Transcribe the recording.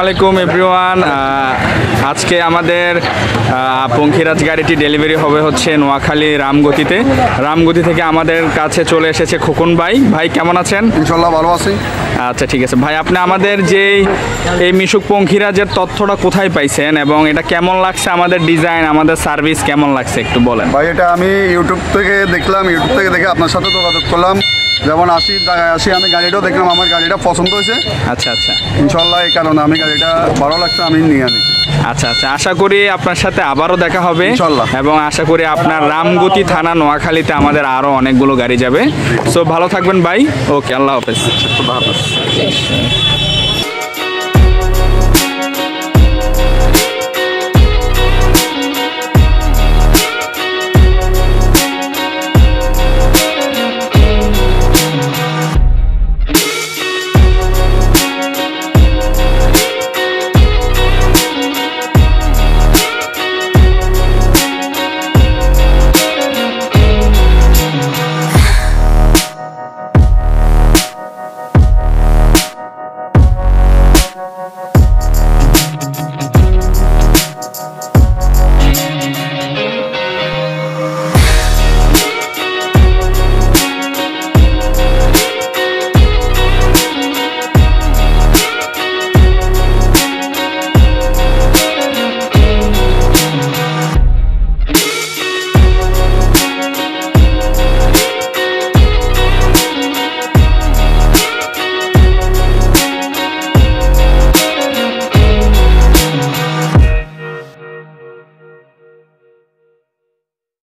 আলাইকুম এভরিওয়ান। আজকে আমাদের পঙ্খিরাজ গাড়িটি ডেলিভারি হবে হচ্ছে নোয়াখালী রামগতি থেকে আমাদের কাছে চলে এসেছে খোকন ভাই। ভাই কেমন আছেন? ইনশাল্লাহ ভালো আছি। আচ্ছা ঠিক আছে ভাই, আপনি আমাদের যে এই মিশুক পঙ্খিরাজের তথ্যটা কোথায় পাইছেন এবং এটা কেমন লাগছে, আমাদের ডিজাইন আমাদের সার্ভিস কেমন লাগছে একটু বলেন। ভাই এটা আমি ইউটিউব থেকে দেখলাম, দেখে আপনার সাথে যোগাযোগ করলাম। যেমন আসি আমি গাড়িটাও দেখলাম, আমার গাড়িটা পছন্দ হয়েছে। আচ্ছা আচ্ছা, ইনশাল্লাহ এই কারণে আমি গাড়িটা ভালো লাগছে, আমি নিয়ে আনি। আচ্ছা আচ্ছা, আশা করি আপনার সাথে আবারও দেখা হবে ইনশাল্লাহ, এবং আশা করি আপনার রামগতি থানা নোয়াখালীতে আমাদের আরও অনেকগুলো গাড়ি যাবে। সো ভালো থাকবেন ভাই। ওকে, আল্লাহ হাফেজ।